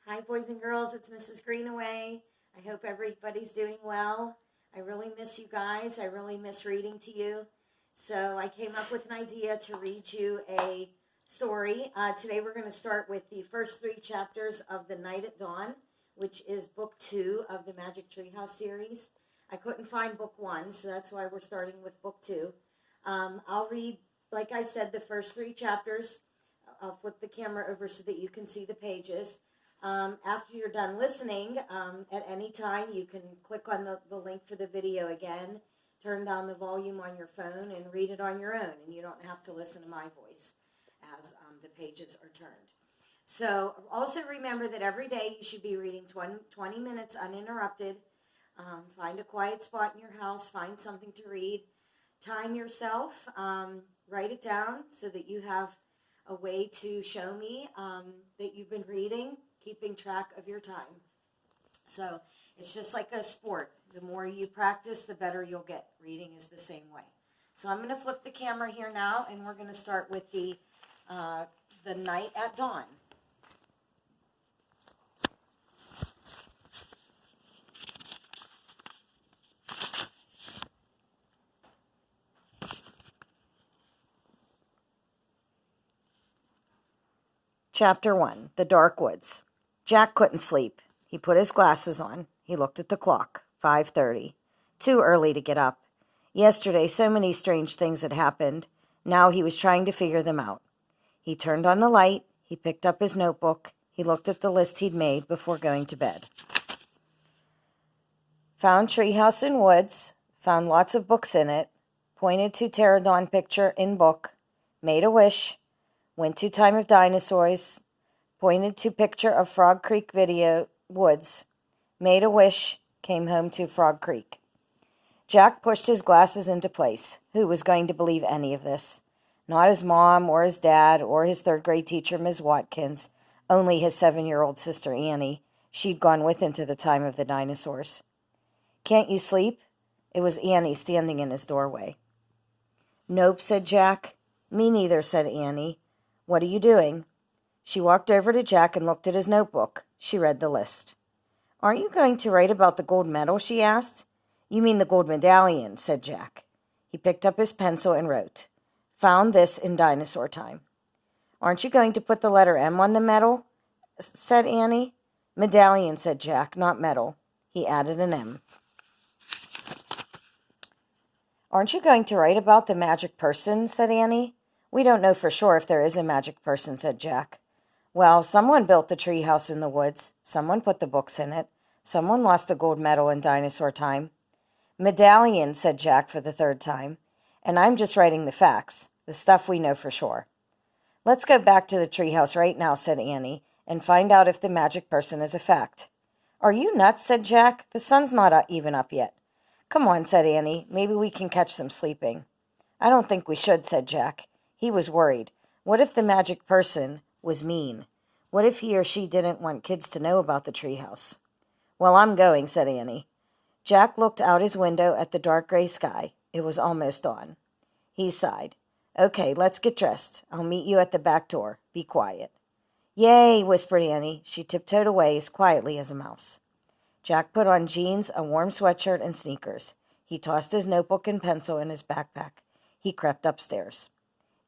Hi, boys and girls. It's Mrs. Greenaway. I hope everybody's doing well. I really miss you guys. I really miss reading to you. So I came up with an idea to read you a story. Today we're going to start with the first 3 chapters of The Night at Dawn, which is book 2 of the Magic Treehouse series. I couldn't find book 1, so that's why we're starting with book 2. I'll read, like I said, the first 3 chapters. I'll flip the camera over so that you can see the pages. After you're done listening, at any time, you can click on the link for the video again, turn down the volume on your phone, and read it on your own. And you don't have to listen to my voice as the pages are turned. So also remember that every day you should be reading 20 minutes uninterrupted. Find a quiet spot in your house. Find something to read. Time yourself. Write it down so that you have a way to show me that you've been reading, keeping track of your time. So it's just like a sport. The more you practice, the better you'll get. Reading is the same way. So I'm going to flip the camera here now, and we're going to start with the Night at Dawn. Chapter 1, The Dark Woods. Jack couldn't sleep. He put his glasses on. He looked at the clock. 5:30. Too early to get up. Yesterday, so many strange things had happened. Now he was trying to figure them out. He turned on the light. He picked up his notebook. He looked at the list he'd made before going to bed. Found treehouse in woods. Found lots of books in it. Pointed to pterodon picture in book. Made a wish. Went to Time of Dinosaurs. Pointed to picture of Frog Creek video, woods. Made a wish. Came home to Frog Creek. Jack pushed his glasses into place. Who was going to believe any of this? Not his mom or his dad or his 3rd grade teacher, Ms. Watkins. Only his 7-year-old sister, Annie. She'd gone with him to the Time of the Dinosaurs. Can't you sleep? It was Annie standing in his doorway. Nope, said Jack. Me neither, said Annie. What are you doing? She walked over to Jack and looked at his notebook. She read the list. Aren't you going to write about the gold medal, she asked. You mean the gold medallion, said Jack. He picked up his pencil and wrote, Found this in dinosaur time. Aren't you going to put the letter M on the medal? Said Annie. Medallion, said Jack, not medal. He added an M. Aren't you going to write about the magic person, said Annie. We don't know for sure if there is a magic person, said Jack. Well, someone built the treehouse in the woods. Someone put the books in it. Someone lost a gold medal in dinosaur time. Medallion, said Jack for the 3rd time. And I'm just writing the facts, the stuff we know for sure. Let's go back to the treehouse right now, said Annie, and find out if the magic person is a fact. Are you nuts, said Jack. The sun's not even up yet. Come on, said Annie. Maybe we can catch them sleeping. I don't think we should, said Jack. He was worried. What if the magic person was mean? What if he or she didn't want kids to know about the treehouse? Well, I'm going, said Annie. Jack looked out his window at the dark gray sky. It was almost dawn. He sighed. Okay, let's get dressed. I'll meet you at the back door. Be quiet. Yay, whispered Annie. She tiptoed away as quietly as a mouse. Jack put on jeans, a warm sweatshirt, and sneakers. He tossed his notebook and pencil in his backpack. He crept upstairs.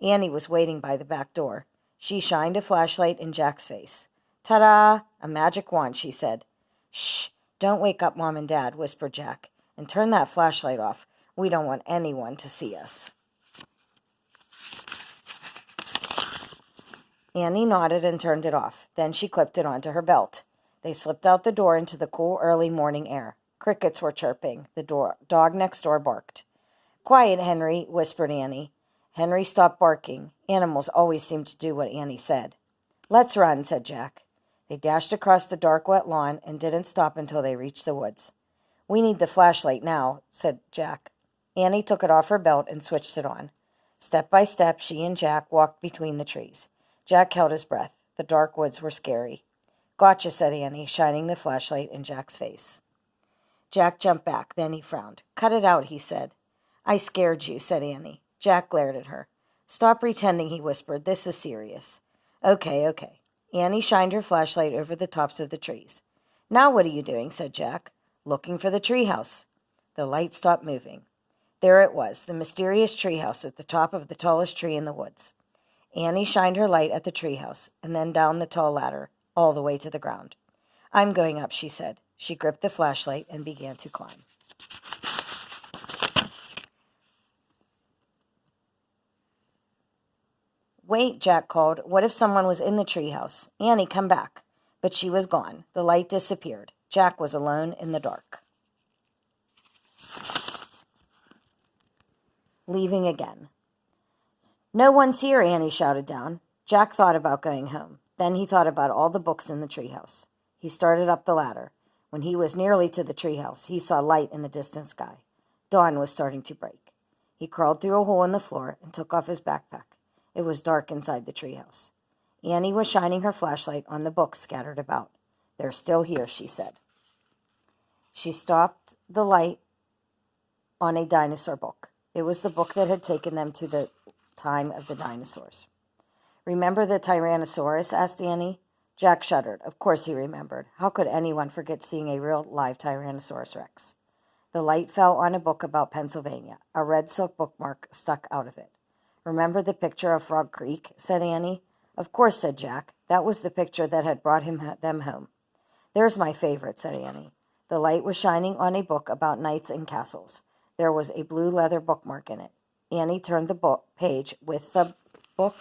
Annie was waiting by the back door. She shined a flashlight in Jack's face. Ta-da! A magic wand, she said. Shh! Don't wake up Mom and Dad, whispered Jack. And turn that flashlight off. We don't want anyone to see us. Annie nodded and turned it off. Then she clipped it onto her belt. They slipped out the door into the cool early morning air. Crickets were chirping. The dog next door barked. Quiet, Henry, whispered Annie. Henry stopped barking. Animals always seemed to do what Annie said. Let's run, said Jack. They dashed across the dark, wet lawn and didn't stop until they reached the woods. We need the flashlight now, said Jack. Annie took it off her belt and switched it on. Step by step, she and Jack walked between the trees. Jack held his breath. The dark woods were scary. Gotcha, said Annie, shining the flashlight in Jack's face. Jack jumped back. Then he frowned. Cut it out, he said. I scared you, said Annie. Jack glared at her. Stop pretending, he whispered. This is serious. Okay. Annie shined her flashlight over the tops of the trees. "Now what are you doing?" said Jack. "Looking for the treehouse." The light stopped moving. There it was, the mysterious treehouse at the top of the tallest tree in the woods. Annie shined her light at the treehouse and then down the tall ladder, all the way to the ground. "I'm going up," she said. She gripped the flashlight and began to climb. "Wait," Jack called. "What if someone was in the treehouse? Annie, come back." But she was gone. The light disappeared. Jack was alone in the dark. Leaving again. "No one's here," Annie shouted down. Jack thought about going home. Then he thought about all the books in the treehouse. He started up the ladder. When he was nearly to the treehouse, he saw light in the distant sky. Dawn was starting to break. He crawled through a hole in the floor and took off his backpack. It was dark inside the treehouse. Annie was shining her flashlight on the books scattered about. "They're still here," she said. She stopped the light on a dinosaur book. It was the book that had taken them to the time of the dinosaurs. "Remember the Tyrannosaurus?" asked Annie. Jack shuddered. Of course he remembered. How could anyone forget seeing a real live Tyrannosaurus Rex? The light fell on a book about Pennsylvania. A red silk bookmark stuck out of it. "Remember the picture of Frog Creek?" said Annie. "Of course," said Jack. That was the picture that had brought them home. "There's my favorite," said Annie. The light was shining on a book about knights and castles. There was a blue leather bookmark in it. Annie turned the page with the book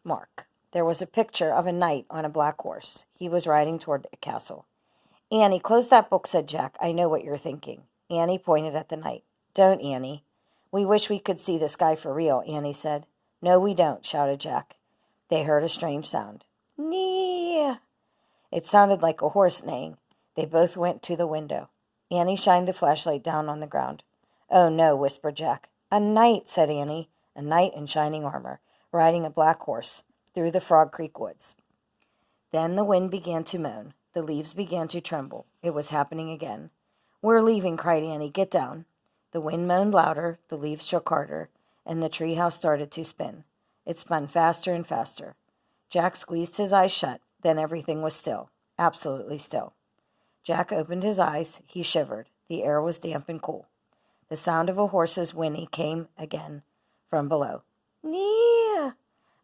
mark. There was a picture of a knight on a black horse. He was riding toward a castle. "Annie, close that book," said Jack. "I know what you're thinking." Annie pointed at the knight. "Don't, Annie." "We wish we could see this guy for real," Annie said. "No, we don't," shouted Jack. They heard a strange sound. Nee! It sounded like a horse neighing. They both went to the window. Annie shined the flashlight down on the ground. "Oh, no," whispered Jack. "A knight," said Annie. "A knight in shining armor, riding a black horse, through the Frog Creek woods." Then the wind began to moan. The leaves began to tremble. It was happening again. "We're leaving," cried Annie. "Get down." The wind moaned louder, the leaves shook harder, and the treehouse started to spin. It spun faster and faster. Jack squeezed his eyes shut. Then everything was still, absolutely still. Jack opened his eyes. He shivered. The air was damp and cool. The sound of a horse's whinny came again from below. "Nee!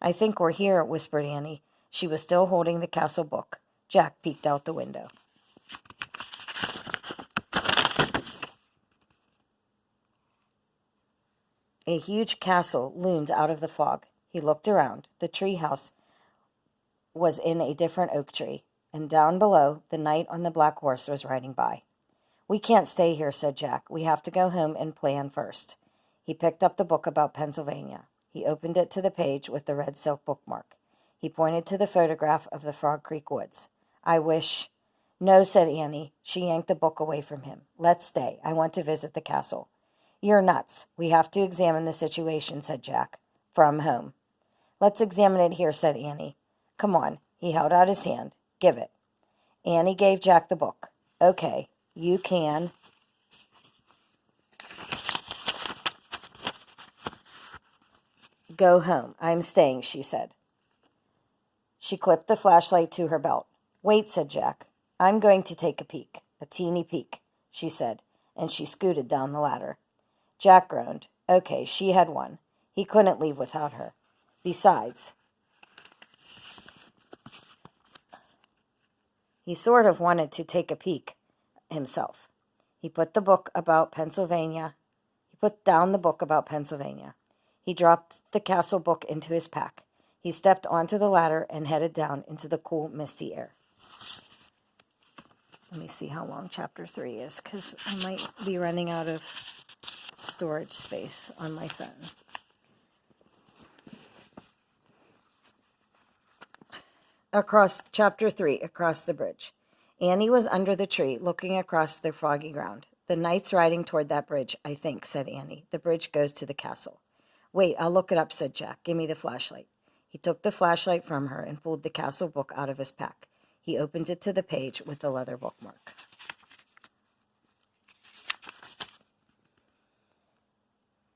I think we're here," whispered Annie. She was still holding the castle book. Jack peeked out the window. A huge castle loomed out of the fog. He looked around. The tree house was in a different oak tree, and down below, the knight on the black horse was riding by. "We can't stay here," said Jack. "We have to go home and plan first." He picked up the book about Pennsylvania. He opened it to the page with the red silk bookmark. He pointed to the photograph of the Frog Creek woods. "I wish—" "No," said Annie. She yanked the book away from him. "Let's stay. I want to visit the castle." "You're nuts. We have to examine the situation," said Jack. "From home." "Let's examine it here," said Annie. "Come on." He held out his hand. "Give it." Annie gave Jack the book. "Okay, you can—" "Go home. I'm staying," she said. She clipped the flashlight to her belt. "Wait," said Jack. "I'm going to take a peek. A teeny peek," she said, and she scooted down the ladder. Jack groaned. Okay, she had won. He couldn't leave without her. Besides, he sort of wanted to take a peek himself. He put down the book about Pennsylvania. He dropped the castle book into his pack. He stepped onto the ladder and headed down into the cool, misty air. Let me see how long Chapter 3 is, because I might be running out of storage space on my phone. Chapter 3, Across the Bridge. Annie was under the tree, looking across the foggy ground. "The knight's riding toward that bridge, I think," said Annie. "The bridge goes to the castle." "Wait, I'll look it up," said Jack. "Give me the flashlight." He took the flashlight from her and pulled the castle book out of his pack. He opened it to the page with the leather bookmark.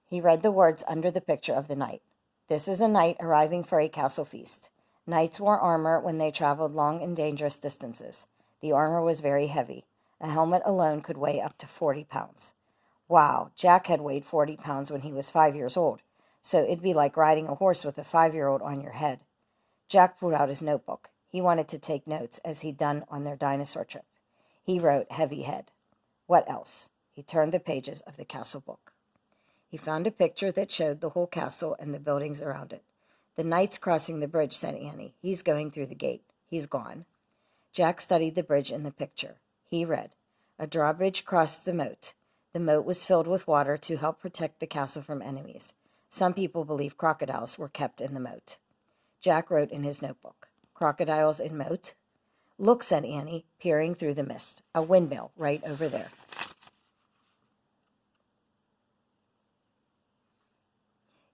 He read the words under the picture of the knight. This is a knight arriving for a castle feast. Knights wore armor when they traveled long and dangerous distances. The armor was very heavy. A helmet alone could weigh up to 40 pounds. Wow, Jack had weighed 40 pounds when he was 5 years old, so it'd be like riding a horse with a 5-year-old on your head. Jack pulled out his notebook. He wanted to take notes, as he'd done on their dinosaur trip. He wrote, "Heavy head." What else? He turned the pages of the castle book. He found a picture that showed the whole castle and the buildings around it. "The knight's crossing the bridge," said Annie. "He's going through the gate. He's gone." Jack studied the bridge in the picture. He read, "A drawbridge crossed the moat. The moat was filled with water to help protect the castle from enemies. Some people believe crocodiles were kept in the moat." Jack wrote in his notebook, "Crocodiles in moat?" "Look," said Annie, peering through the mist. "A windmill right over there."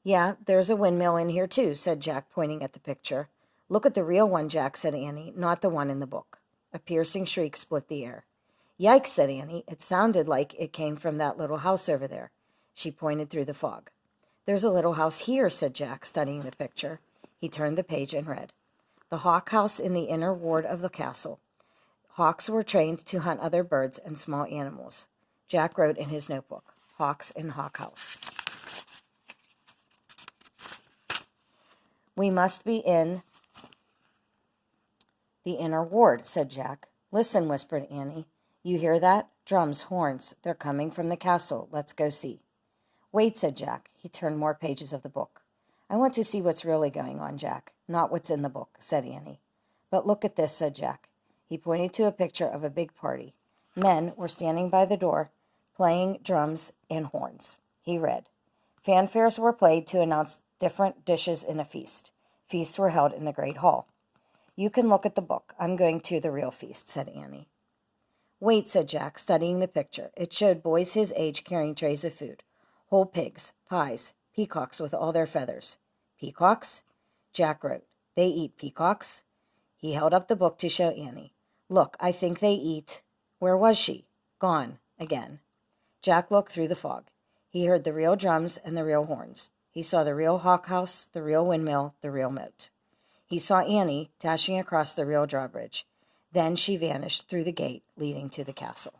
"Yeah, there's a windmill in here too," said Jack, pointing at the picture. "Look at the real one, Jack," said Annie, "not the one in the book." A piercing shriek split the air. "Yikes," said Annie. "It sounded like it came from that little house over there." She pointed through the fog. "There's a little house here," said Jack, studying the picture. He turned the page and read, "The hawk house in the inner ward of the castle. Hawks were trained to hunt other birds and small animals." Jack wrote in his notebook, "Hawks in hawk house." "We must be in the inner ward," said Jack. "Listen," whispered Annie. "You hear that? Drums, horns. They're coming from the castle. Let's go see." "Wait," said Jack. He turned more pages of the book. "I want to see what's really going on, Jack, not what's in the book," said Annie. "But look at this," said Jack. He pointed to a picture of a big party. Men were standing by the door, playing drums and horns. He read, "Fanfares were played to announce different dishes in a feast. Feasts were held in the great hall." "You can look at the book. I'm going to the real feast," said Annie. "Wait," said Jack, studying the picture. It showed boys his age carrying trays of food. Whole pigs, pies, peacocks with all their feathers. "Peacocks?" Jack wrote, "They eat peacocks?" He held up the book to show Annie. "Look, I think they eat—" Where was she? Gone again. Jack looked through the fog. He heard the real drums and the real horns. He saw the real hawk house, the real windmill, the real moat. He saw Annie dashing across the real drawbridge. Then she vanished through the gate leading to the castle.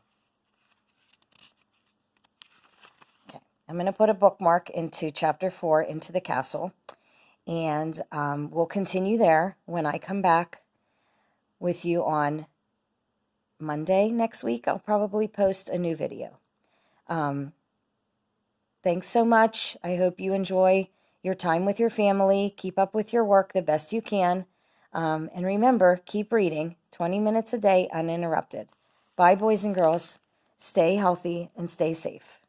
Okay, I'm going to put a bookmark into Chapter 4, Into the Castle, and we'll continue there when I come back with you on Monday next week. I'll probably post a new video. Thanks so much. I hope you enjoy your time with your family. Keep up with your work the best you can. And remember, keep reading 20 minutes a day uninterrupted. Bye, boys and girls. Stay healthy and stay safe.